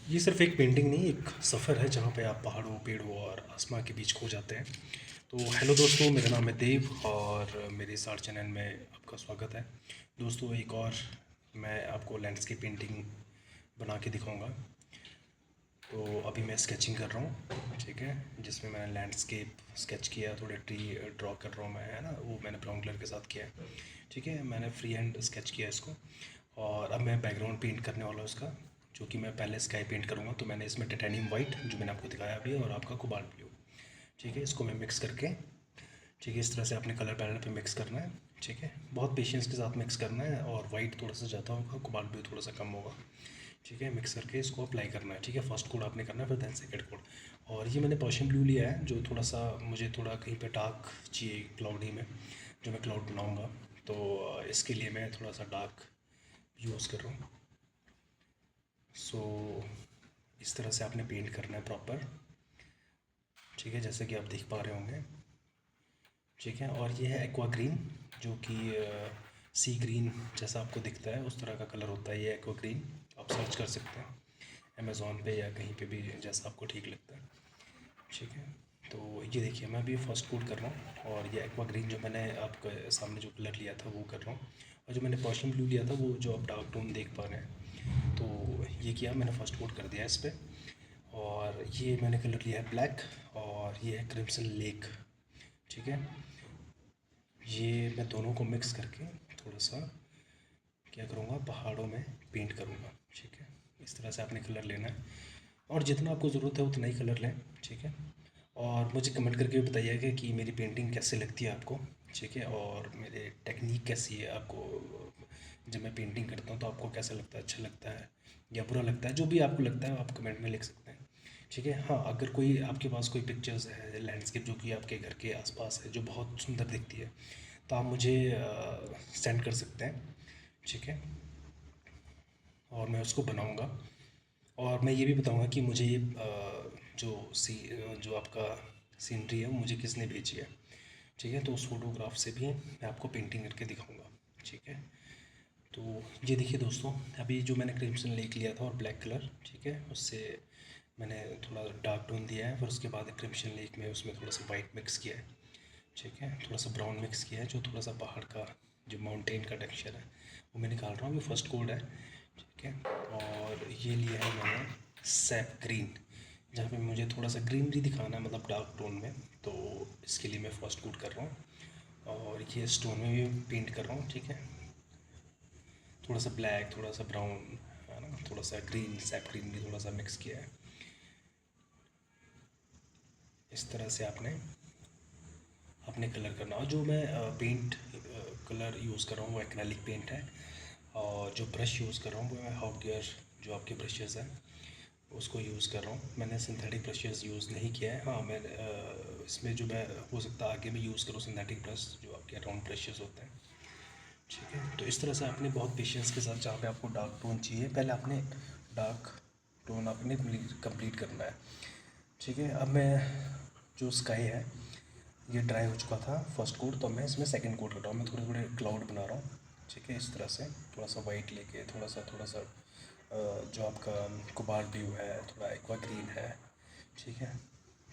ये सिर्फ एक पेंटिंग नहीं, एक सफ़र है जहाँ पे आप पहाड़ों, पेड़ों और आसमां के बीच खो जाते हैं। तो हेलो दोस्तों, मेरा नाम है देव और मेरे इस आर्ट चैनल में आपका स्वागत है। दोस्तों, एक और मैं आपको लैंडस्केप पेंटिंग बना के दिखाऊंगा। तो अभी मैं स्केचिंग कर रहा हूँ, ठीक है, जिसमें मैंने लैंडस्केप स्केच किया, थोड़े ट्री ड्रॉ कर रहा हूँ मैं, है ना, वो मैंने ब्राउन कलर के साथ किया है। ठीक है, मैंने फ्री हैंड स्केच किया इसको। और अब मैं बैकग्राउंड पेंट करने वाला हूँ इसका, जो कि मैं पहले स्काई पेंट करूँगा। तो मैंने इसमें टाइटेनियम वाइट, जो मैंने आपको दिखाया अभी, और आपका कोबाल्ट ब्लू, ठीक है, इसको मैं मिक्स करके, ठीक है, इस तरह से अपने कलर पैलेट पे मिक्स करना है। ठीक है, बहुत पेशेंस के साथ मिक्स करना है, और वाइट थोड़ा सा ज़्यादा होगा, कोबाल्ट ब्लू थोड़ा सा कम होगा। ठीक है, मिक्स करके इसको अप्लाई करना है। ठीक है, फर्स्ट कोड आपने करना है, फिर देन सेकंड कोड। और ये मैंने पर्शियन ब्लू लिया है, जो थोड़ा सा मुझे थोड़ा कहीं पे डार्क चाहिए क्लाउडी में, जो मैं क्लाउड बनाऊंगा। तो इसके लिए मैं थोड़ा सा डार्क यूज़ कर रहा हूँ। सो इस तरह से आपने पेंट करना है प्रॉपर। ठीक है, जैसे कि आप देख पा रहे होंगे। ठीक है, और ये है एक्वा ग्रीन, जो कि सी ग्रीन जैसा आपको दिखता है, उस तरह का कलर होता है ये एक्वा ग्रीन। आप सर्च कर सकते हैं अमेज़ोन पे या कहीं पे भी, जैसा आपको ठीक लगता है। ठीक है, तो ये देखिए, मैं अभी फर्स्ट कोट कर रहा हूँ, और ये एक्वा ग्रीन जो मैंने आपके सामने जो कलर लिया था वो कर रहा हूँ। और जो मैंने पर्शियन ब्लू लिया था, वो जो आप डार्क टोन देख पा रहे हैं, तो ये किया मैंने, फर्स्ट कोट कर दिया इस पर। और ये मैंने कलर लिया है ब्लैक, और ये है क्रिम्सन लेक। ठीक है, ये मैं दोनों को मिक्स करके थोड़ा सा क्या करूँगा, पहाड़ों में पेंट करूँगा। ठीक है, इस तरह से आपने कलर लेना है, और जितना आपको ज़रूरत है उतना ही कलर लें। ठीक है, और मुझे कमेंट करके भी बताइएगा कि मेरी पेंटिंग कैसे लगती है आपको। ठीक है, और मेरे टेक्निक कैसी है आपको, जब मैं पेंटिंग करता हूँ तो आपको कैसा लगता है, अच्छा लगता है या बुरा लगता है, जो भी आपको लगता है आप कमेंट में लिख सकते हैं। ठीक है, हाँ, अगर कोई आपके पास कोई पिक्चर्स है लैंडस्केप, जो कि आपके घर के आसपास है, जो बहुत सुंदर दिखती है, तो आप मुझे सेंड कर सकते हैं। ठीक है, और मैं उसको बनाऊंगा। और मैं ये भी बताऊंगा कि मुझे ये जो आपका सीनरी है वो मुझे किसने भेजी है। ठीक है, तो उस फोटोग्राफ से भी मैं आपको पेंटिंग करके दिखाऊंगा। ठीक है, तो ये देखिए दोस्तों, अभी जो मैंने क्रिम्सन लेक लिया था और ब्लैक कलर, ठीक है, उससे मैंने थोड़ा डार्क टोन दिया है, फिर उसके बाद क्रिम्सन लेक में उसमें थोड़ा सा वाइट मिक्स किया है। ठीक है, थोड़ा सा ब्राउन मिक्स किया है, जो थोड़ा सा पहाड़ का, जो माउंटेन का टेक्सचर है वो मैं निकाल रहा हूँ। ये फर्स्ट कोड है। ठीक है, और ये लिया है मैंने सैप ग्रीन, जहाँ पे मुझे थोड़ा सा ग्रीनरी दिखाना है, मतलब डार्क टोन में। तो इसके लिए मैं फर्स्ट कोड कर रहा हूँ, और ये स्टोन में भी पेंट कर रहा हूँ। ठीक है, थोड़ा सा ब्लैक, थोड़ा सा ब्राउन, है ना, थोड़ा सा ग्रीन, सैप ग्रीन भी थोड़ा सा मिक्स किया है। इस तरह से आपने अपने कलर करना। और जो मैं पेंट कलर यूज़ कर रहा हूँ वो एक्रेलिक पेंट है, और जो ब्रश यूज़ कर रहा हूँ वो मैं हाउ गियर, जो आपके ब्रशेज़ हैं उसको यूज़ कर रहा हूँ। मैंने सिंथेटिक ब्रशेज़ यूज़ नहीं किया है। हाँ, मैं इसमें जो मैं हो सकता है आगे में यूज़ करूँ सिंथेटिक ब्रश, जो आपके राउंड ब्रशेज़ होते हैं। ठीक है, तो इस तरह से आपने बहुत पेशेंस के साथ, जहाँ पे आपको डार्क टोन चाहिए, पहले आपने डार्क टोन आपने कंप्लीट करना है। ठीक है, अब मैं जो स्काई है ये ड्राई हो चुका था फर्स्ट कोट, तो मैं इसमें सेकंड कोट कर रहा हूँ। मैं थोड़े थोड़े क्लाउड बना रहा हूँ। ठीक है, इस तरह से थोड़ा सा वाइट लेके, थोड़ा सा जो आपका कोबाल्ट ब्लू है, थोड़ा एक्वा ग्रीन है। ठीक है,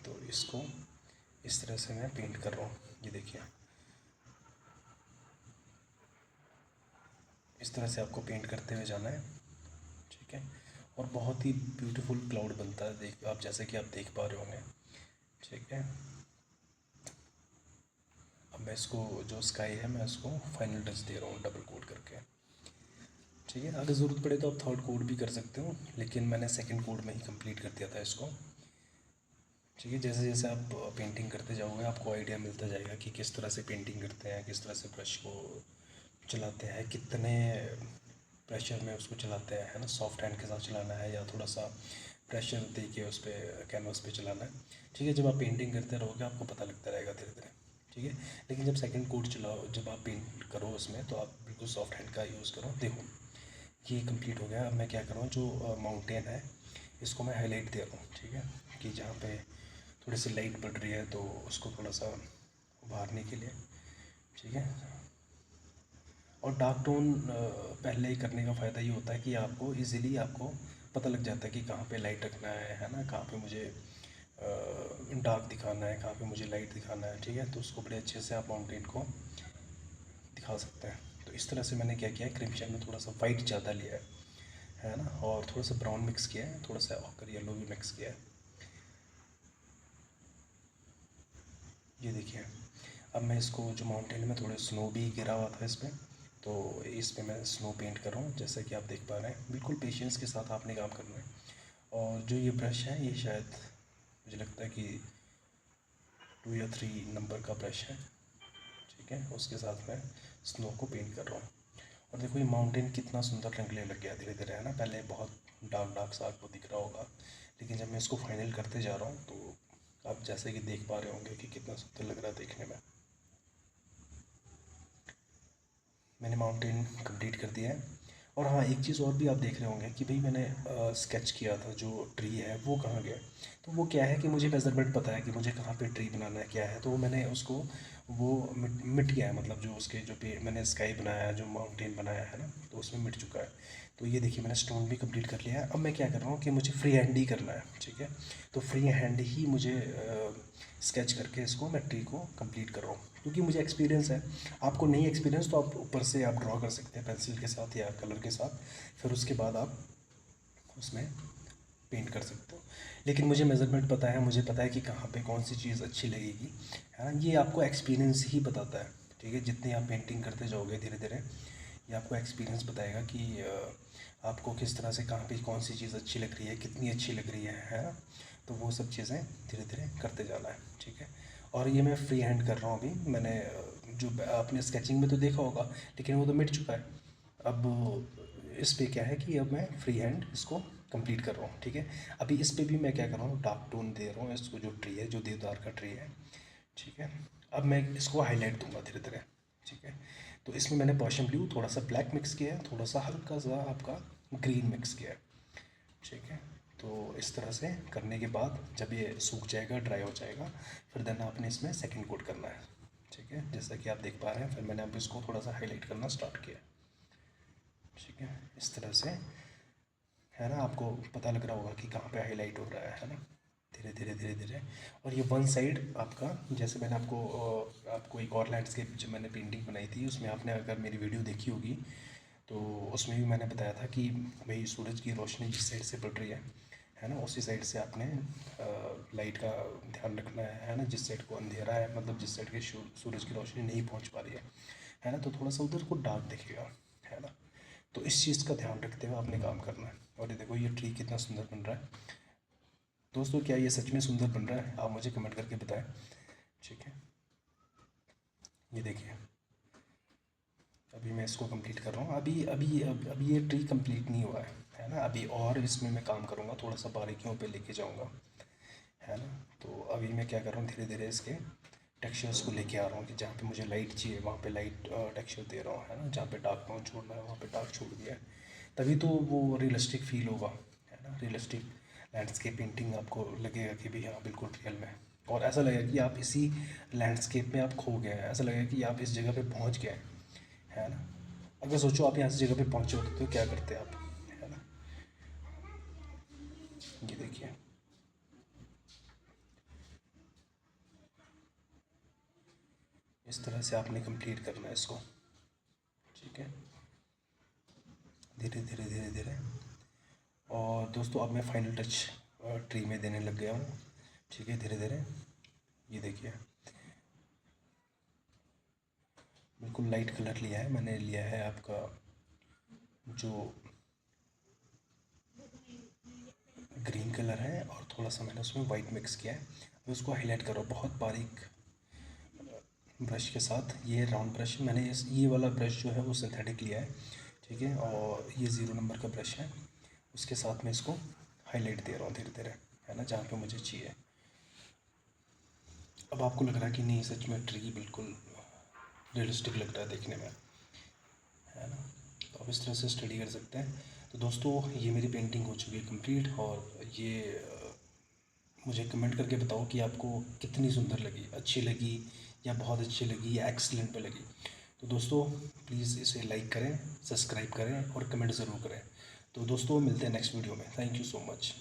तो इसको इस तरह से मैं पेंट कर रहा हूँ। ये देखिए, इस तरह से आपको पेंट करते हुए जाना है। ठीक है, और बहुत ही ब्यूटीफुल क्लाउड बनता है, देख आप, जैसे कि आप देख पा रहे होंगे। ठीक है, अब मैं इसको, जो स्काई है, मैं इसको फाइनल टच दे रहा हूँ डबल कोट करके। ठीक है, अगर ज़रूरत पड़े तो आप थर्ड कोड भी कर सकते हो, लेकिन मैंने सेकंड कोड में ही कंप्लीट कर दिया था इसको। ठीक है, जैसे जैसे आप पेंटिंग करते जाओगे आपको आइडिया मिलता जाएगा कि किस तरह से पेंटिंग करते हैं, किस तरह से ब्रश को चलाते हैं, कितने प्रेशर में उसको चलाते हैं, है ना, सॉफ्ट हैंड के साथ चलाना है या थोड़ा सा प्रेशर दे के उस पर कैनवस पे चलाना है। ठीक है, जब आप पेंटिंग करते रहोगे आपको पता लगता रहेगा धीरे धीरे। ठीक है, लेकिन जब सेकंड कोड चलाओ, जब आप पेंट करो उसमें, तो आप बिल्कुल सॉफ्ट हैंड का यूज़ करो। देखो, ये कंप्लीट हो गया। अब मैं क्या कर रहा हूँ, जो माउंटेन है इसको मैं हाईलाइट दे रहा हूँ। ठीक है, कि जहाँ पे थोड़ी सी लाइट पड़ रही है तो उसको थोड़ा सा उभारने के लिए। ठीक है, और डार्क टोन पहले ही करने का फ़ायदा ये होता है कि आपको इजीली आपको पता लग जाता है कि कहाँ पे लाइट रखना है ना, कहाँ पे मुझे डार्क दिखाना है, कहाँ पे मुझे लाइट दिखाना है, ठीक है। तो उसको बड़े अच्छे से आप माउंटेन को दिखा सकते हैं। तो इस तरह से मैंने क्या किया है, क्रीम शेड में थोड़ा सा वाइट ज़्यादा लिया है ना, और थोड़ा सा ब्राउन मिक्स किया है, थोड़ा सा ऑकर येलो भी मिक्स किया है। ये देखिए, अब मैं इसको जो माउंटेन में थोड़े स्नो भी गिरा हुआ था इस पर, तो इस पर मैं स्नो पेंट कर रहा हूँ, जैसा कि आप देख पा रहे हैं। बिल्कुल पेशेंस के साथ आपने काम करना है। और जो ये ब्रश है, ये शायद मुझे लगता है कि 2 या 3 नंबर का ब्रश है, ठीक है। उसके साथ मैं स्नो को पेंट कर रहा हूँ। और देखो ये माउंटेन कितना सुंदर रंगने लग गया धीरे धीरे, है ना। पहले बहुत डार्क डार्क सा आपको दिख रहा होगा, लेकिन जब मैं इसको फाइनल करते जा रहा हूँ तो आप जैसे कि देख पा रहे होंगे कि कितना सुंदर लग रहा है देखने में। मैंने माउंटेन कंप्लीट कर दिया है। और हाँ, एक चीज़ और भी आप देख रहे होंगे कि भाई मैंने स्केच किया था, जो ट्री है वो कहाँ गया। तो वो क्या है कि मुझे मेज़रमेंट पता है कि मुझे कहाँ पे ट्री बनाना है, क्या है। तो मैंने उसको, वो मिट गया है, मतलब जो उसके जो पे मैंने स्काई बनाया है, जो माउंटेन बनाया है ना, तो उसमें मिट चुका है। तो ये देखिए, मैंने स्टोन भी कंप्लीट कर लिया है। अब मैं क्या कर रहा हूँ कि मुझे फ्री हैंड ही करना है, ठीक है। तो फ्री हैंड ही मुझे स्केच करके इसको मैं ट्री को कंप्लीट कर रहा हूँ, क्योंकि मुझे एक्सपीरियंस है। आपको नहीं एक्सपीरियंस तो आप ऊपर से आप ड्रॉ कर सकते हैं पेंसिल के साथ या कलर के साथ, फिर उसके बाद आप उसमें पेंट कर सकते हो। लेकिन मुझे मेज़रमेंट पता है, मुझे पता है कि कहाँ पे कौन सी चीज़ अच्छी लगेगी, है ना। ये आपको एक्सपीरियंस ही बताता है, ठीक है। जितनी आप पेंटिंग करते जाओगे धीरे धीरे, ये आपको एक्सपीरियंस बताएगा कि आपको किस तरह से कहाँ पे कौन सी चीज़ अच्छी लग रही है, कितनी अच्छी लग रही है ना। तो वो सब चीज़ें धीरे धीरे करते जाना है, ठीक है। और ये मैं फ्री हैंड कर रहा हूँ अभी। मैंने जो आपने स्केचिंग में तो देखा होगा, लेकिन वो तो मिट चुका है। अब इस पे क्या है कि अब मैं फ्री हैंड इसको कंप्लीट कर रहा हूँ, ठीक है। अभी इस पे भी मैं क्या कर रहा हूँ, डार्क टोन दे रहा हूँ इसको, जो ट्री है, जो देवदार का ट्री है, ठीक है। अब मैं इसको हाईलाइट दूंगा धीरे धीरे, ठीक है। तो इसमें मैंने पर्शियन ब्लू, थोड़ा सा ब्लैक मिक्स किया है, थोड़ा सा हल्का सा आपका ग्रीन मिक्स किया है, ठीक है। तो इस तरह से करने के बाद जब ये सूख जाएगा, ड्राई हो जाएगा, फिर देन आपने इसमें सेकंड कोट करना है, ठीक है। जैसा कि आप देख पा रहे हैं, फिर मैंने अब इसको थोड़ा सा हाईलाइट करना स्टार्ट किया, ठीक है। इस तरह से, है ना, आपको पता लग रहा होगा कि कहाँ पे हाईलाइट हो रहा है ना, धीरे धीरे धीरे धीरे। और ये वन साइड आपका, जैसे मैंने आपको एक और लैंडस्केप जो मैंने पेंटिंग बनाई थी, उसमें आपने अगर मेरी वीडियो देखी होगी, तो उसमें भी मैंने बताया था कि भाई सूरज की रोशनी जिस साइड से पड़ रही है ना, उसी साइड से आपने लाइट का ध्यान रखना है ना। जिस साइड को अंधेरा है, मतलब जिस साइड के सूरज की रोशनी नहीं पहुंच पा रही है ना, तो थोड़ा सा उधर को डार्क दिखेगा, है ना। तो इस चीज़ का ध्यान रखते हुए आपने काम करना है। और ये देखो, ये ट्री कितना सुंदर बन रहा है दोस्तों। क्या ये सच में सुंदर बन रहा है? आप मुझे कमेंट करके बताएं, ठीक है। ये देखिए, अभी मैं इसको कंप्लीट कर रहा हूँ। अभी ये ट्री कंप्लीट नहीं हुआ है ना। अभी और इसमें मैं काम करूँगा, थोड़ा सा बारीकियों पे लेके जाऊँगा, है ना। तो अभी मैं क्या कर रहा हूँ, धीरे धीरे इसके टेक्सचर्स को लेके आ रहा हूँ कि जहाँ पे मुझे लाइट चाहिए वहाँ पे लाइट टेक्सचर दे रहा हूँ, है ना। जहाँ पे डार्क टोन छोड़ना है वहाँ पे डार्क छोड़ दिया है। तभी तो वो रियलिस्टिक फील होगा, है ना। रियलिस्टिक लैंडस्केप पेंटिंग आपको लगेगा कि भाई हाँ, बिल्कुल रियल में। और ऐसा लगेगा कि आप इसी लैंडस्केप में आप खो गए हैं, ऐसा लगेगा कि आप इस जगह पे पहुंच गए हैं, है ना। अगर सोचो आप यहाँ से जगह पे पहुंचे होते तो क्या करते आप, है ना। ये देखिए, इस तरह से आपने कंप्लीट करना है इसको, ठीक है। धीरे धीरे धीरे धीरे। और दोस्तों, अब मैं फाइनल टच ट्री में देने लग गया हूँ, ठीक है, धीरे धीरे। ये देखिए, बिल्कुल लाइट कलर लिया है मैंने, लिया है आपका जो ग्रीन कलर है, और थोड़ा सा मैंने उसमें वाइट मिक्स किया है। मैं उसको हाईलाइट करो बहुत बारीक ब्रश के साथ। ये राउंड ब्रश मैंने ये वाला ब्रश जो है वो सिंथेटिक लिया है, ठीक है। और ये 0 नंबर का ब्रश है, उसके साथ मैं इसको हाईलाइट दे रहा हूँ धीरे धीरे, है ना, जहाँ पे मुझे चाहिए। अब आपको लग रहा है कि नहीं, सच में ट्री बिल्कुल रियलिस्टिक लग रहा है देखने में, है ना। तो आप इस तरह से स्टडी कर सकते हैं। तो दोस्तों, ये मेरी पेंटिंग हो चुकी है कंप्लीट। और ये मुझे कमेंट करके बताओ कि आपको कितनी सुंदर लगी, अच्छी लगी या बहुत अच्छी लगी या एक्सीलेंट पे लगी। तो दोस्तों, प्लीज़ इसे लाइक करें, सब्सक्राइब करें और कमेंट ज़रूर करें। तो दोस्तों मिलते हैं नेक्स्ट वीडियो में। Thank you so much.